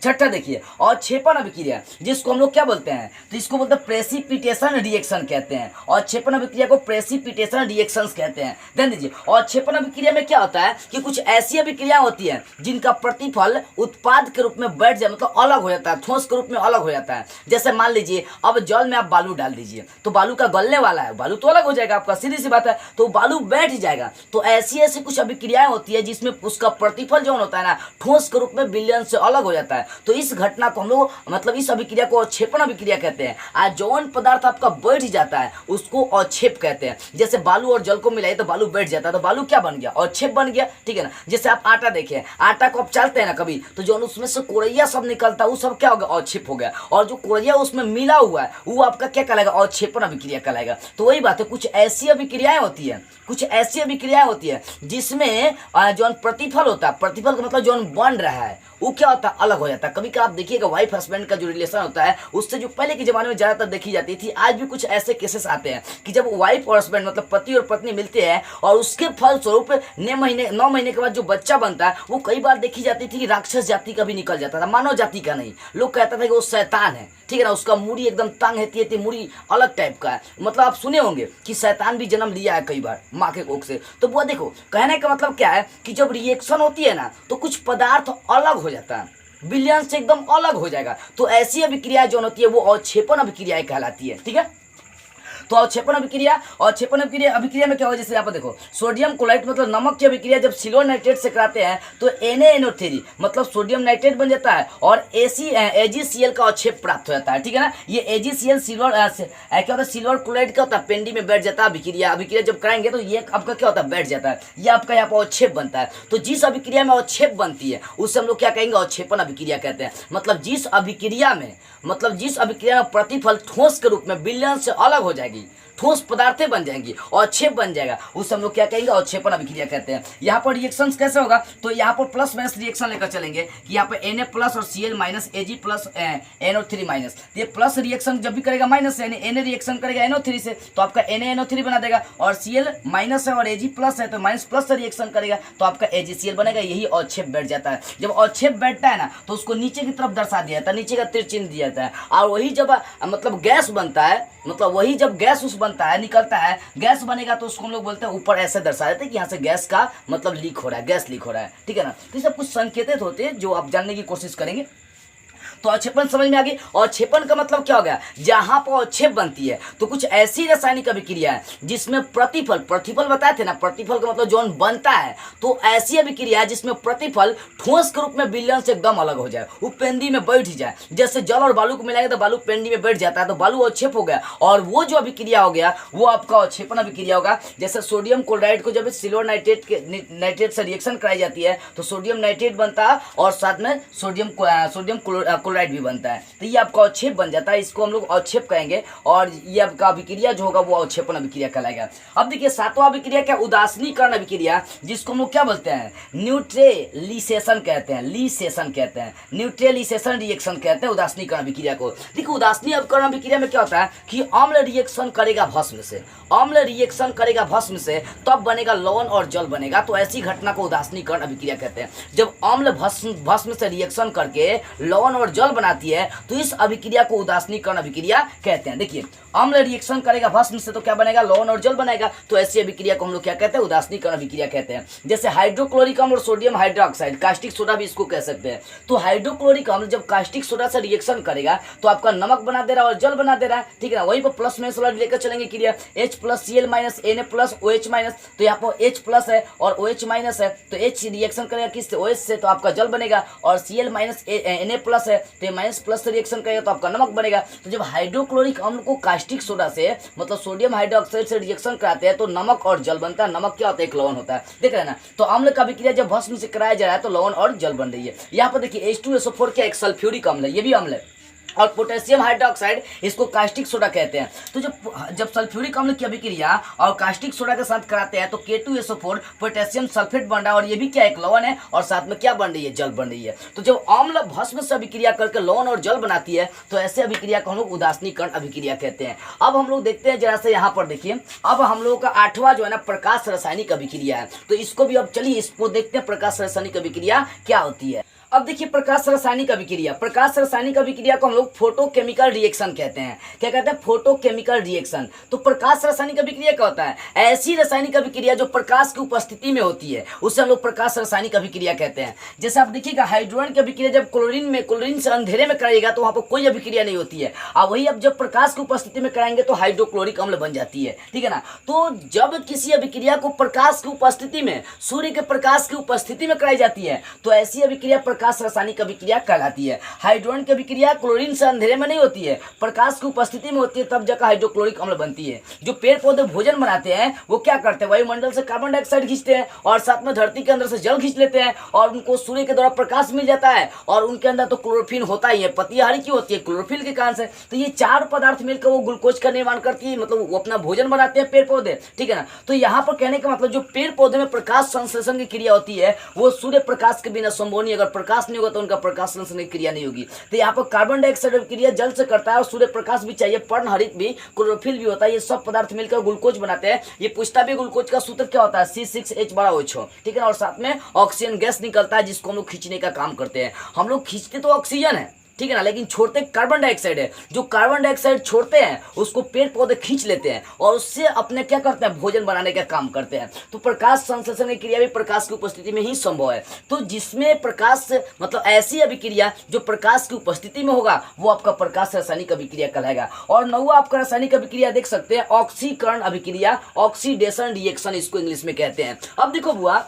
छठा देखिए अवक्षेपण अभिक्रिया, जिसको हम लोग क्या बोलते हैं, तो इसको बोलते हैं प्रेसिपिटेशन रिएक्शन कहते हैं। अवक्षेपण अभिक्रिया को प्रेसिपिटेशन रिएक्शंस कहते हैं। ध्यान दीजिए, अवक्षेपण अभिक्रिया में क्या होता है कि कुछ ऐसी अभिक्रिया होती है जिनका प्रतिफल उत्पाद के रूप में बैठ जाए, मतलब अलग हो जाता है, ठोस के रूप में अलग हो जाता है। जैसे मान लीजिए अब जल में आप बालू डाल दीजिए तो बालू का गलने वाला है, बालू तो अलग हो जाएगा आपका, सीधी सी बात है, तो बालू बैठ जाएगा। तो ऐसी ऐसी कुछ अभिक्रियाएं होती है जिसमें उसका प्रतिफल जो होता है ना ठोस के रूप में विलयन से अलग हो जाता है। तो इस घटना को हम लोग मतलब इस अभिक्रिया को अवक्षेपण अभिक्रिया कहते हैं। आज जौन पदार्थ आपका बैठ जाता है उसको अवक्षेप कहते हैं। जैसे बालू और जल को मिलाइए तो बालू बैठ जाता है, तो बालू क्या बन गया, अवक्षेप बन गया, ठीक है ना। जैसे आप आटा देखिए, आटा को आप चालते हैं ना कभी, तो जो उसमें से कोरैया सब निकलता है वो सब क्या हो गया, अवक्षेप हो गया, और जो कोरैया उसमें मिला हुआ है वो आपका क्या कहलाएगा, अवक्षेपण अभिक्रिया कहलाएगा। तो वही बात है, कुछ ऐसी अभिक्रियाएं होती है, कुछ ऐसी अभिक्रियाएं होती है जिसमें जो प्रतिफल होता है, प्रतिफल का मतलब जो बन रहा है वो क्या होता है, अलग हो जाता है। कभी का आप देखिएगा वाइफ हस्बैंड का जो रिलेशन होता है उससे जो पहले के जमाने में ज्यादातर देखी जाती थी, आज भी कुछ ऐसे केसेस आते हैं कि जब वाइफ और हस्बैंड मतलब पति और पत्नी मिलते हैं और उसके फलस्वरूप 9 महीने के बाद जो बच्चा बनता है वो कई बार देखी जाती थी कि राक्षस जाति का भी निकल जाता था, मानव जाति का नहीं। लोग कहता था कि वो शैतान है, ठीक है ना, उसका मूड़ी एकदम तंग है, मूड़ी अलग टाइप का है। मतलब आप सुने होंगे कि शैतान भी जन्म लिया है कई बार माँ के कोख से। तो वो देखो, कहने का मतलब क्या है कि जब रिएक्शन होती है ना तो कुछ पदार्थ अलग हो जाता है, विलयन से एकदम अलग हो जाएगा। तो ऐसी अभिक्रिया जो होती है वो अवक्षेपण अभिक्रिया कहलाती है, ठीक है। तो अवक्षेपण अभिक्रिया में क्या होगा, जैसे यहाँ पर देखो सोडियम क्लोराइड मतलब नमक की अभिक्रिया जब सिल्वर नाइट्रेट से कराते हैं तो NaNO3 मतलब सोडियम नाइट्रेट बन जाता है और AgCl का अवक्षेप प्राप्त हो जाता है, ठीक है ना। ये AgCl सिल्वर क्या होता है, सिल्वर क्लोराइड का होता है, पेंडी में बैठ जाता है। अभिक्रिया जब कराएंगे तो ये आपका क्या होता है, बैठ जाता है, ये आपका यहाँ पर अवक्षेप बनता है। तो जिस अभिक्रिया में अवक्षेप बनती है उससे हम लोग क्या कहेंगे, अवक्षेपण अभिक्रिया कहते हैं। मतलब जिस अभिक्रिया में प्रतिफल ठोस के रूप में विलयन से अलग हो जाएगी, ठोस पदार्थें बन जाएंगी और अवक्षेप बन जाएगा, उसे हम लोग क्या कहेंगे, अवक्षेपण अभिक्रिया कहते हैं। यहाँ पर रिएक्शंस कैसे होगा, तो यहाँ पर प्लस माइनस रिएक्शन लेकर चलेंगे कि यहाँ पर Na प्लस और Cl minus Ag plus NO3 minus. ये प्लस रिएक्शन जब भी करेगा माइनस से, Na रिएक्शन करेगा NO3 से तो आपका NaNO3 बना देगा, और Cl माइनस है और Ag प्लस है तो माइनस प्लस से रिएक्शन करेगा तो आपका AgCl बनेगा। यही अवक्षेप बैठ जाता है। जब अवक्षेप बैठता है ना तो उसको नीचे की तरफ दर्शा दिया जाता है, नीचे का तीर चिन्ह दिया जाता है। और वही जब मतलब गैस बनता है, मतलब वही जब गैस उस बनता है, निकलता है, गैस बनेगा तो उसको हम लोग बोलते हैं ऊपर ऐसे दर्शा देते हैं कि यहाँ से गैस का मतलब लीक हो रहा है, गैस लीक हो रहा है, ठीक है ना। तो ये सब कुछ संकेतित होते हैं जो आप जानने की कोशिश करेंगे। तो अवक्षेपण समझ में आ गई। अवक्षेपण का मतलब क्या हो गया, जहां पर अवक्षेप बनती है तो कुछ ऐसी रासायनिक अभिक्रिया है जिसमें प्रतिफल बताए थे ना, प्रतिफल का मतलब जो बनता है, तो ऐसी अभिक्रिया है जिसमें प्रतिफल ठोस के रूप में विलयन से एकदम अलग हो जाए, वो पेंदी में बैठ जाए। जैसे जल और बालू को मिलाएंगे तो बालू पेंदी में बैठ जाता है, तो बालू अवक्षेप हो गया, और वो जो अभिक्रिया हो गया वो आपका अवक्षेपण अभिक्रिया होगा। जैसे सोडियम क्लोराइड को जब सिल्वर नाइट्रेट से रिएक्शन कराई जाती है तो सोडियम नाइट्रेट बनता है और साथ में सोडियम क्लोराइड भी बनता है, तो ये आपका अवक्षेप बन जाता है। इसको हम लोग अवक्षेप कहेंगे और ये आपका अभिक्रिया जो होगा वो अवक्षेपण अभिक्रिया कहलाएगा। अब देखिए सातवां अभिक्रिया क्या, उदासीनीकरण अभिक्रिया, जिसको हम लोग क्या बोलते हैं, न्यूट्रलाइजेशन कहते हैं, न्यूट्रलाइजेशन रिएक्शन कहते हैं उदासीनीकरण अभिक्रिया को। देखिए उदासीनीकरण अभिक्रिया में क्या होता है कि अम्ल रिएक्शन करेगा भस्म से, तब बनेगा लवण और जल बनेगा, तो ऐसी घटना को उदासीनीकरण अभिक्रिया कहते हैं। जब अम्ल भस्म से रिएक्शन करके लवण और जल बनाती है तो इस अभिक्रिया को उदासीनीकरण अभिक्रिया कहते हैं। देखिए अम्ल रिएक्शन करेगा भस्म से तो क्या बनेगा, लवण और जल बनेगा, तो ऐसी अभिक्रिया को हम लोग क्या कहते हैं, उदासीनीकरण अभिक्रिया कहते हैं। जैसे हाइड्रोक्लोरिक अम्ल और सोडियम हाइड्रोक्साइड, कास्टिक सोडा भी इसको कह सकते हैं। तो हाइड्रोक्लोरिक अम्ल जब कास्टिक सोडा से रिएक्शन करेगा तो आपका नमक बना दे रहा है और जल बना दे रहा है, ठीक है ना। वहीं पर प्लस माइनस वाला लेकर चलेंगे क्रिया, H plus Cl minus Na plus OH minus, तो यहाँ पर H प्लस है और OH माइनस है, तो H रिएक्शन करेगा किससे, OH से, तो आपका जल बनेगा, और Cl माइनस Na प्लस है तो माइनस प्लस से रिएक्शन करेगा तो आपका नमक बनेगा। तो जब हाइड्रोक्लोरिक अम्ल को कास्टिक सोडा से मतलब सोडियम हाइड्रोक्साइड से रिएक्शन कराते हैं तो नमक और जल बनता है। नमक क्या होता है, एक लवण होता है, देख रहे हैं ना। तो अम्ल का अभिक्रिया जब भस्म से कराया जा रहा है तो लवण और जल बन रही है। यहाँ पर देखिए H2SO4 क्या एक सल्फ्यूरिक अम्ल है, ये भी अम्ल है, और पोटेशियम हाइड्रोक्साइड इसको कास्टिक सोडा कहते हैं। तो जब जब सल्फ्यूरिक अम्ल की अभिक्रिया और कास्टिक सोडा के साथ कराते हैं तो K2SO4 पोटेशियम सल्फेट बन रहा है, और ये भी क्या एक लवण है, और साथ में क्या बन रही है, जल बन रही है। तो जब अम्ल भस्म से अभिक्रिया करके लवण और जल बनाती है तो ऐसे अभिक्रिया को हम लोग उदासीनीकरण अभिक्रिया कहते हैं। अब हम लोग देखते हैं जरा से यहाँ पर देखिए, अब हम लोगों का 8वां जो है ना प्रकाश रासायनिक अभिक्रिया है। तो इसको भी अब चलिए इसको देखते हैं प्रकाश रासायनिक अभिक्रिया क्या होती है। अब देखिए प्रकाश रासायनिक अभिक्रिया, प्रकाश रासायनिक अभिक्रिया को हम लोग फोटोकेमिकल रिएक्शन कहते हैं। क्या कहते हैं, फोटोकेमिकल रिएक्शन। तो प्रकाश रासायनिक अभिक्रिया क्या होता है, ऐसी रासायनिक अभिक्रिया जो प्रकाश की उपस्थिति में होती है उसे हम लोग प्रकाश रासायनिक अभिक्रिया कहते हैं। जैसे आप देखिएगा हाइड्रोजन की अभिक्रिया जब क्लोरीन से अंधेरे में कराइएगा तो वहां पर कोई अभिक्रिया नहीं होती है, और वही अब जब प्रकाश की उपस्थिति में कराएंगे तो हाइड्रोक्लोरिक अम्ल बन जाती है, ठीक है ना। तो जब किसी अभिक्रिया को प्रकाश की उपस्थिति में, सूर्य के प्रकाश की उपस्थिति में कराई जाती है तो ऐसी अभिक्रिया प्रकाश रासायनिक अभिक्रिया कहलाती है। हाइड्रोजन की अभिक्रिया क्लोरीन से अंधेरे में नहीं होती है, प्रकाश की उपस्थिति में होती है, तब जाकर हाइड्रोक्लोरिक अम्ल बनती है। जो पेड़ पौधे भोजन बनाते हैं वो क्या करते हैं, वायुमंडल से कार्बन डाइऑक्साइड खींचते हैं और साथ में धरती के अंदर से जल खींच लेते हैं, और उनको सूर्य के द्वारा प्रकाश मिल जाता है, और उनके अंदर तो क्लोरोफिल होता ही है। पत्तियां हरी क्यों होती है, क्लोरोफिल के कारण से। तो ये चार पदार्थ मिलकर वो ग्लूकोज का निर्माण करती है, मतलब वो अपना भोजन बनाते हैं पेड़ पौधे, ठीक है ना। तो यहाँ पर कहने का मतलब जो पेड़ पौधे में प्रकाश संश्लेषण की क्रिया होती है वो सूर्य प्रकाश के बिना संभव नहीं। अगर प्रकाश नहीं होगा तो उनका प्रकाश संश्लेषण की क्रिया नहीं होगी। तो यहाँ पर कार्बन डाइऑक्साइड क्रिया जल से करता है, और सूर्य प्रकाश भी चाहिए, पर्णहरित भी, क्लोरोफिल भी होता है। ये सब पदार्थ मिलकर ग्लूकोज बनाते हैं। ये पूछता भी ग्लूकोज का सूत्र क्या होता है, C6H12O6, ठीक है ना। और साथ में ऑक्सीजन गैस निकलता है जिसको हम लोग खींचने का काम करते हैं। हम लोग खींचते तो ऑक्सीजन है, ठीक है ना, लेकिन छोड़ते कार्बन डाइऑक्साइड है। जो कार्बन डाइऑक्साइड छोड़ते हैं उसको पेड़ पौधे खींच लेते हैं और उससे अपने क्या करते हैं, भोजन बनाने का काम करते हैं। तो प्रकाश संश्लेषण की क्रिया भी प्रकाश की उपस्थिति में ही संभव है। तो जिसमें प्रकाश मतलब ऐसी अभिक्रिया जो प्रकाश की उपस्थिति में होगा वो आपका प्रकाश रासायनिक अभिक्रिया कहलाएगा। और 9वां आपका रासायनिक अभिक्रिया देख सकते हैं, ऑक्सीकरण अभिक्रिया, ऑक्सीडेशन रिएक्शन इसको इंग्लिश में कहते हैं। अब देखो बुआ,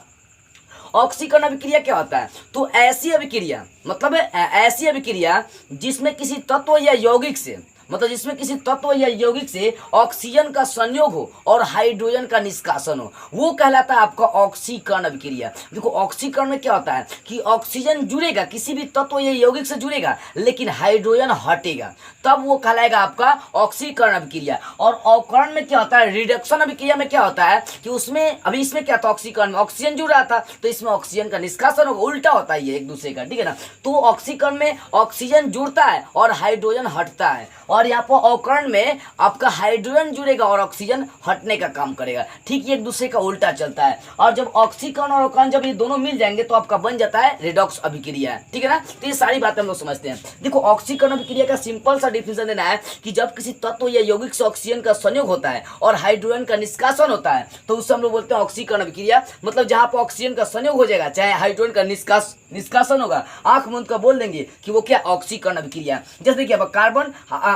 ऑक्सीकरण अभिक्रिया क्या होता है, तो ऐसी अभिक्रिया मतलब ऐसी अभिक्रिया जिसमें किसी तत्व या यौगिक से, मतलब जिसमें किसी तत्व या यौगिक से ऑक्सीजन का संयोग हो और हाइड्रोजन का निष्कासन हो, वो कहलाता है आपका ऑक्सीकरण अभिक्रिया। देखो ऑक्सीकरण में क्या होता है कि ऑक्सीजन जुड़ेगा, किसी भी तत्व या यौगिक से जुड़ेगा, लेकिन हाइड्रोजन हटेगा, तब वो कहलाएगा आपका ऑक्सीकरण अभिक्रिया। और अवकरण में क्या होता है, रिडक्शन अभिक्रिया में क्या होता है कि उसमें, अभी इसमें क्या था, ऑक्सीकरण में ऑक्सीजन जुड़ रहा था तो इसमें ऑक्सीजन का निष्कासन होगा, उल्टा होता है ये एक दूसरे का, ठीक है ना। तो ऑक्सीकरण में ऑक्सीजन जुड़ता है और हाइड्रोजन हटता है, और यहाँ पर अवकरण में आपका हाइड्रोजन जुड़ेगा और ऑक्सीजन हटने का काम करेगा, ठीक ये एक दूसरे का उल्टा चलता है। और जब ऑक्सीकरण और अवकरण जब ये दोनों मिल जाएंगे तो आपका बन जाता है रिडॉक्स अभिक्रिया, ठीक है ना। तो ये सारी बातें हम लोग समझते हैं। देखो ऑक्सीकरण अभिक्रिया का सिंपल सा डिफिनेशन देना है कि जब किसी तत्व या यौगिक से ऑक्सीजन का संयोग होता है और हाइड्रोजन का निष्कासन होता है तो उससे हम लोग बोलते हैं ऑक्सीकरण अभिक्रिया। मतलब जहां पर ऑक्सीजन का संयोग हो जाएगा चाहे हाइड्रोजन का निष्कासन होगा, आंख मूंद कर बोल देंगे कि वो क्या ऑक्सीकरण अभिक्रिया। जैसे देखिए अब कार्बन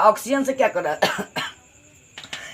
ऑक्सीजन से क्या कर रहा है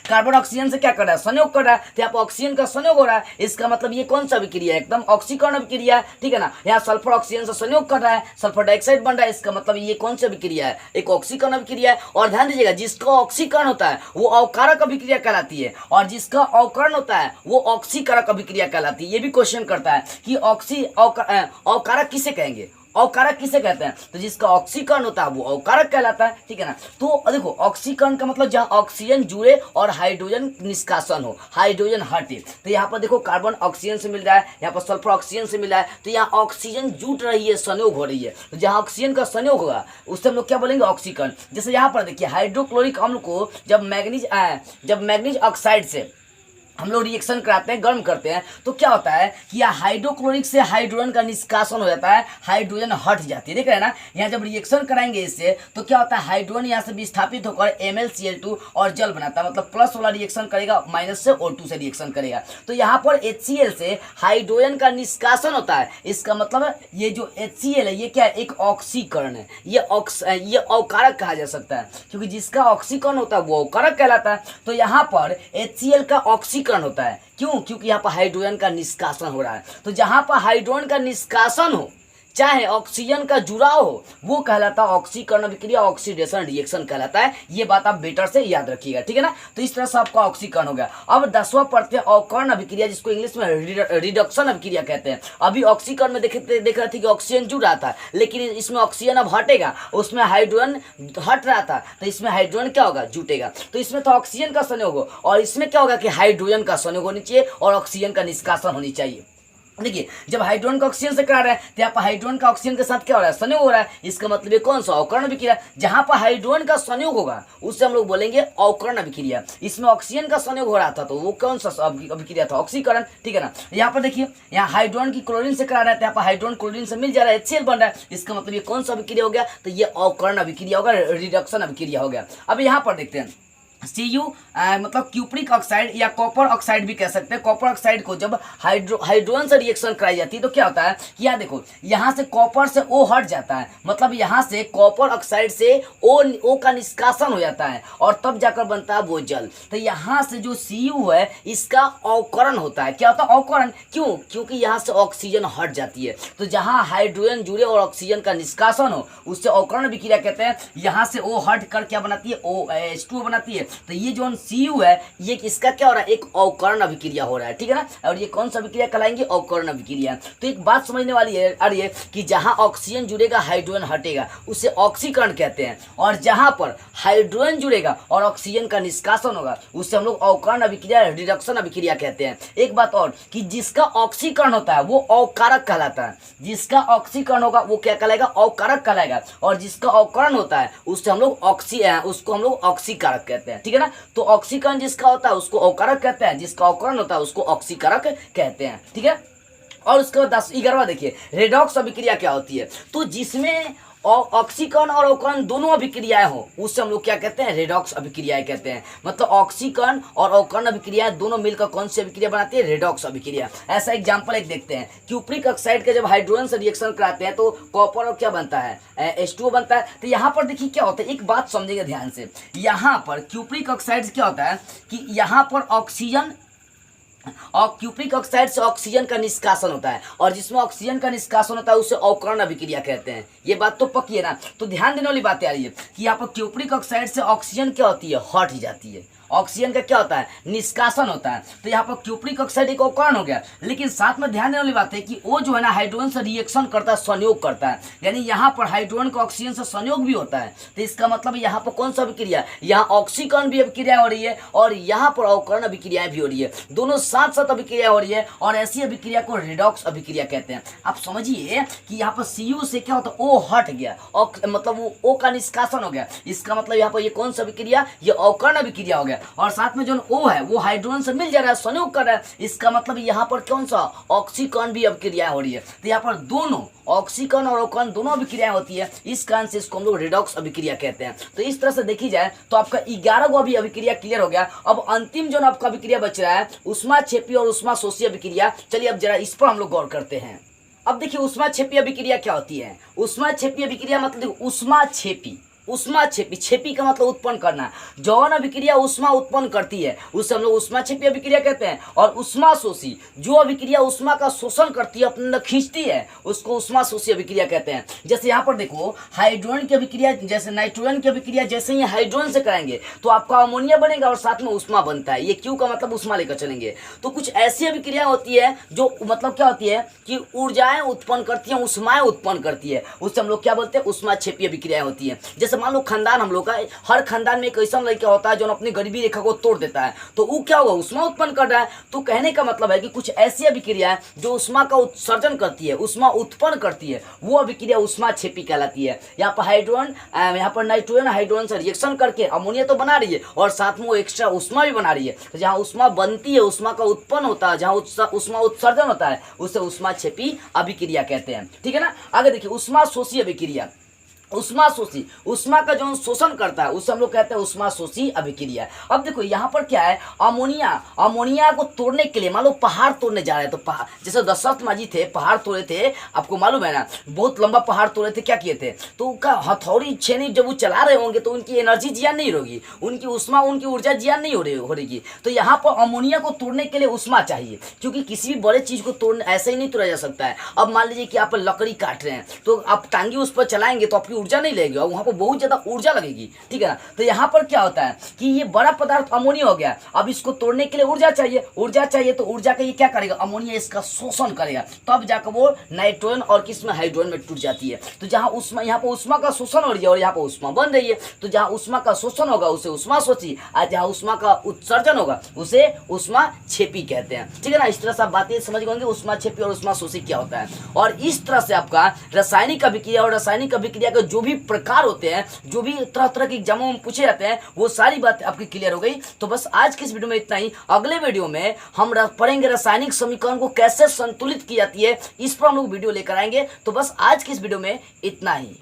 कार्बन ऑक्सीजन से क्या कर रहा है, संयोग कर रहा है, तो यहाँ पर ऑक्सीजन का संयोग हो रहा है, इसका मतलब ये कौन सा अभिक्रिया है, एकदम ऑक्सीकरण अभिक्रिया है, ठीक है ना। यहाँ सल्फर ऑक्सीजन से संयोग कर रहा है, सल्फर डाइऑक्साइड बन रहा है, इसका मतलब ये कौन सी अभिक्रिया है, एक ऑक्सीकरण अभिक्रिया है। और ध्यान दीजिएगा जिसका ऑक्सीकरण होता है वो अवकारक अभिक्रिया कहलाती है, और जिसका अवकरण होता है वो ऑक्सीकारक अभिक्रिया कहलाती है। ये भी क्वेश्चन करता है कि अवकारक किसे कहेंगे, अवकारक किसे कहते हैं, तो जिसका ऑक्सीकरण होता है वो अवकारक कहलाता है, ठीक है ना। तो देखो ऑक्सीकरण का मतलब जहाँ ऑक्सीजन जुड़े और हाइड्रोजन निष्कासन हो, हाइड्रोजन हटे। तो यहाँ पर देखो कार्बन ऑक्सीजन से मिल रहा है, यहाँ पर सल्फर ऑक्सीजन से मिल रहा है, तो यहाँ ऑक्सीजन जुट रही है, संयोग हो रही है। तो जहाँ ऑक्सीजन का संयोग होगा उससे हम लोग क्या बोलेंगे, ऑक्सीकरण। जैसे यहाँ पर देखिए हाइड्रोक्लोरिक अम्ल को जब मैग्नीज ऑक्साइड से हम लोग रिएक्शन कराते हैं, गर्म करते हैं, तो क्या होता है कि यहाँ हाइड्रोक्लोरिक से हाइड्रोजन का निष्कासन हो जाता है, हाइड्रोजन हट जाती है, देख रहे हैं ना। यहाँ जब रिएक्शन कराएंगे इससे तो क्या होता है, हाइड्रोजन यहाँ से विस्थापित होकर MlCl2 और जल बनाता है, मतलब प्लस वाला रिएक्शन करेगा, माइनस से O2 से रिएक्शन करेगा। तो यहाँ पर HCl से हाइड्रोजन का निष्कासन होता है, इसका मतलब ये जो HCl है ये क्या है, एक ऑक्सीकरण है, ये अवकारक कहा जा सकता है, क्योंकि जिसका ऑक्सीकरण होता है वो अवकारक कहलाता है। तो यहाँ पर HCl का ऑक्सीकरण होता है, क्यों, क्योंकि यहाँ पर हाइड्रोजन का निष्कासन हो रहा है। तो जहां पर हाइड्रोजन का निष्कासन हो, चाहे ऑक्सीजन का जुड़ाव हो, वो कहलाता है ऑक्सीकरण अभिक्रिया, ऑक्सीडेशन रिएक्शन कहलाता है। ये बात आप बेटर से याद रखिएगा, ठीक है ना। तो इस तरह से आपका ऑक्सीकरण हो गया। अब 10वां पढ़ते हैं अवकरण अभिक्रिया, जिसको इंग्लिश में रिडक्शन अभिक्रिया कहते हैं। अभी ऑक्सीकरण में देख रहे थे कि ऑक्सीजन जुड़ रहा था, लेकिन इसमें ऑक्सीजन अब हटेगा, उसमें हाइड्रोजन हट रहा था, तो इसमें हाइड्रोजन क्या होगा, जुटेगा। तो इसमें तो ऑक्सीजन का संयोग हो, और इसमें क्या होगा कि हाइड्रोजन का संयोग होनी चाहिए और ऑक्सीजन का निष्कासन होनी चाहिए। देखिए, जब हाइड्रोजन का ऑक्सीजन से करा रहा है तो यहाँ पर हाइड्रोजन का ऑक्सीजन के साथ क्या हो रहा है, संयोग हो रहा है। इसका मतलब ये कौन सा, अवकरण अभिक्रिया। जहां पर हाइड्रोजन का संयोग होगा उससे हम लोग बोलेंगे अवकरण अभिक्रिया। इसमें ऑक्सीजन का संयोग हो रहा था तो वो कौन सा अभिक्रिया था, ऑक्सीकरण, ठीक है ना। यहाँ पर देखिए, यहाँ हाइड्रोजन की क्लोरीन से करा रहा है, यहाँ पर हाइड्रोजन क्लोरीन से मिल जा रहा है, HCl बन रहा है। इसका मतलब ये कौन सा अभिक्रिया हो गया, तो ये अवकरण अभिक्रिया होगा, रिडक्शन अभिक्रिया हो गया। अब यहाँ पर देखते हैं Cu मतलब क्यूप्रिक ऑक्साइड या कॉपर ऑक्साइड भी कह सकते हैं। कॉपर ऑक्साइड को जब हाइड्रोजन से रिएक्शन कराई जाती है तो क्या होता है कि यहाँ देखो, यहाँ से कॉपर से O हट जाता है, मतलब यहाँ से कॉपर ऑक्साइड से O का निष्कासन हो जाता है और तब जाकर बनता है वो जल। तो यहाँ से जो Cu है इसका अवकरण होता है। क्या होता है, अवकरण। क्यों, क्योंकि यहाँ से ऑक्सीजन हट जाती है। तो जहाँ हाइड्रोजन जुड़े और ऑक्सीजन का निष्कासन हो उससे अवकरण अभिक्रिया कहते हैं। यहाँ से O हट कर क्या बनाती है, OH2 बनाती है। तो ये जो Cu है ये इसका क्या हो रहा है, एक अवकरण अभिक्रिया हो रहा है, ठीक है ना। और ये कौन सा अभिक्रिया कहलाएंगे, अवकरण अभिक्रिया। तो एक बात समझने वाली है अरे कि जहां ऑक्सीजन जुड़ेगा हाइड्रोजन हटेगा उसे ऑक्सीकरण कहते हैं, और जहां पर हाइड्रोजन जुड़ेगा और ऑक्सीजन का निष्कासन होगा उससे हम लोग अवकरण अभिक्रिया, रिडक्शन अभिक्रिया कहते हैं। एक बात और कि जिसका ऑक्सीकरण होता है वो अवकारक कहलाता है। जिसका ऑक्सीकरण होगा वो क्या कहलाएगा, अवकारक कहलाएगा, और जिसका अवकरण होता है उससे हम लोग उसको हम लोग ऑक्सीकारक कहते हैं, ठीक है ना। तो ऑक्सीकरण जिसका होता है उसको अवकारक कहते हैं, जिसका अवकरण होता है उसको ऑक्सीकारक कहते हैं, ठीक है। और उसके बाद 11वां देखिए, रेडॉक्स अभिक्रिया क्या होती है। तो जिसमें ऑक्सीकरण और अवकरण दोनों अभिक्रियाएं हो उससे हम लोग क्या कहते हैं, रेडॉक्स अभिक्रियाएं कहते हैं। मतलब ऑक्सीकरण और अवकरण अभिक्रियाएं दोनों मिलकर कौन सी अभिक्रिया बनाती है, रेडॉक्स अभिक्रिया। ऐसा एग्जांपल एक देखते हैं, क्यूप्रिक ऑक्साइड के जब हाइड्रोजन से रिएक्शन कराते हैं तो कॉपर और क्या बनता है, H2O बनता है। तो यहाँ पर देखिए क्या होता है, एक बात समझेंगे ध्यान से। यहाँ पर क्यूप्रिक ऑक्साइड क्या होता है कि यहाँ पर ऑक्सीजन और क्यूप्रिक ऑक्साइड से ऑक्सीजन का निष्कासन होता है, और जिसमें ऑक्सीजन का निष्कासन होता है उसे अवकरण अभिक्रिया कहते हैं। ये बात तो पक्की है ना। तो ध्यान देने वाली बात आ रही है कि यहाँ पर क्यूप्रिक ऑक्साइड से ऑक्सीजन क्या होती है, हट ही जाती है। ऑक्सीजन का क्या होता है, निष्कासन होता है। तो यहाँ पर क्यूप्रिक ऑक्साइड एक अवकरण हो गया, लेकिन साथ में ध्यान देने वाली बात है कि वो जो है ना हाइड्रोजन से रिएक्शन करता है, संयोग करता है। यानी यहाँ पर हाइड्रोजन का ऑक्सीजन से संयोग भी होता है। तो इसका मतलब यहाँ पर कौन सा अभिक्रिया, यहाँ ऑक्सीकरण भी अभिक्रिया हो रही है और यहाँ पर अवकरण अभिक्रियाएं भी हो रही है। दोनों साथ साथ अभिक्रिया हो रही है, और ऐसी अभिक्रिया को रेडॉक्स अभिक्रिया कहते हैं। आप समझिए कि यहाँ पर Cu से क्या होता है, O हट गया, मतलब वो O का निष्कासन हो गया। इसका मतलब यहाँ पर ये कौन सा अभिक्रिया, ये अवकरण अभिक्रिया हो गया। और साथ में जो O है वो हाइड्रोजन से मिल जा रहा है, संयोग कर रहा है। इसका मतलब यहाँ पर कौन सा, ऑक्सीकरण भी अभिक्रिया हो रही है। तो यहाँ पर दोनों ऑक्सीकरण और अवकरण दोनों अभिक्रियाएं होती है। इस कारण से इसको हम लोग रेडॉक्स अभिक्रिया कहते हैं। तो इस तरह से देखी जाए तो आपका 11 अभी अभिक्रिया क्लियर हो गया। अब अंतिम जो आपका अभिक्रिया बच रहा है ऊष्माक्षेपी और ऊष्माशोषी अभिक्रिया। चलिए अब जरा इस पर हम लोग गौर करते हैं। अब देखिए ऊष्माक्षेपी अभिक्रिया क्या होती है। ऊष्माक्षेपी अभिक्रिया मतलब ऊष्माक्षेपी, ऊष्माक्षेपी, छेपी का मतलब उत्पन्न करना। जौन अभिक्रिया ऊष्मा उत्पन्न करती है उसे हम लोग ऊष्माक्षेपी अभिक्रिया कहते हैं। और ऊष्माशोषी, जो अभिक्रिया ऊष्मा का शोषण करती है, अपने अंदर खींचती है, उसको ऊष्माशोषी अभिक्रिया कहते हैं। जैसे यहाँ पर देखो हाइड्रोजन की अभिक्रिया, जैसे नाइट्रोजन की अभिक्रिया जैसे ही हाइड्रोजन से कराएंगे तो आपका अमोनिया बनेगा और साथ में ऊष्मा बनता है। ये क्यू का मतलब ऊष्मा लेकर चलेंगे। तो कुछ ऐसी अभिक्रिया होती है जो मतलब क्या होती है कि ऊर्जाएं उत्पन्न करती है, ऊष्माएं उत्पन्न करती है, उससे हम लोग क्या बोलते हैं, ऊष्माक्षेपी अभिक्रिया होती है। जैसे मान लो खानदान हम लोग का, हर खानदान में एक ऐसा लड़का होता है जो अपनी गरीबी रेखा को तोड़ देता है, तो वो क्या होगा, ऊष्मा उत्पन्न कर रहा है। तो कहने का मतलब है कि कुछ ऐसी अभिक्रिया है जो ऊष्मा का उत्सर्जन करती है, ऊष्मा उत्पन्न करती है, वो अभिक्रिया ऊष्माक्षेपी कहलाती है। यहाँ पर हाइड्रोजन, यहाँ पर नाइट्रोजन हाइड्रोजन से रिएक्शन करके अमोनिया तो बना रही है और साथ में वो एक्स्ट्रा ऊष्मा भी बना रही है। तो जहाँ ऊष्मा बनती है, ऊष्मा का उत्पन्न होता है, जहाँ ऊष्मा उत्सर्जन होता है, उसे ऊष्माक्षेपी अभिक्रिया कहते हैं। ठीक है ना। आगे देखिए ऊष्माशोषी अभिक्रिया। उष्मा शोषी, उष्मा का जो शोषण करता है उसे हम लोग कहते हैं उष्मा शोषी अभिक्रिया। अब देखो यहाँ पर क्या है, अमोनिया, अमोनिया को तोड़ने के लिए मान लो पहाड़ तोड़ने जा रहे हैं, तो पहाड़ जैसे दशरथ माँ जी थे, पहाड़ तोड़े थे, आपको मालूम है ना, बहुत लंबा पहाड़ तोड़े थे, क्या किए थे, तो उनका हथौड़ी छेनी जब वो चला रहे होंगे तो उनकी एनर्जी जियान नहीं होगी, उनकी उष्मा, उनकी ऊर्जा जियान नहीं हो रही। तो यहाँ पर अमोनिया को तोड़ने के लिए उष्मा चाहिए, क्योंकि किसी भी बड़े चीज़ को तोड़ने ऐसे ही नहीं तोड़ा जा सकता है। अब मान लीजिए कि आप लकड़ी काट रहे हैं, तो आप टांगी उस पर चलाएंगे तो आपकी ऊर्जा नहीं लगेगी और वहाँ पर बहुत ज़्यादा ऊर्जा लगेगी, ठीक है ना। तो यहाँ पर क्या होता है कि ये बड़ा पदार्थ अमोनिया हो गया, अब इसको तोड़ने के लिए ऊर्जा चाहिए, ऊर्जा चाहिए, तो ऊर्जा का ये क्या करेगा, अमोनिया इसका शोषण करेगा, तब जाकर वो नाइट्रोजन और किसमें, हाइड्रोजन में टूट जाती है। तो जहाँ उष्मा, यहाँ पर उष्मा का शोषण हो रही है और यहाँ पर उष्मा बन रही है, तो जहाँ उष्मा का शोषण होगा उसे उष्मा शोषी, और जहाँ उष्मा का उत्सर्जन होगा उसे उष्मा छेपी कहते हैं, ठीक है ना। इस तरह से आप बातें समझ गए उष्मा छेपी और उष्मा शोषी क्या होता है। और इस तरह से आपका रासायनिक अभिक्रिया और रासायनिक अभिक्रिया के जो भी प्रकार होते हैं, जो भी तरह तरह के एग्जामों में पूछे जाते हैं, वो सारी बातें आपकी क्लियर हो गई। तो बस आज के इस वीडियो में इतना ही। अगले वीडियो में हम पढ़ेंगे रासायनिक समीकरण को कैसे संतुलित की जाती है, इस पर हम लोग वीडियो लेकर आएंगे। तो बस आज के इस वीडियो में इतना ही।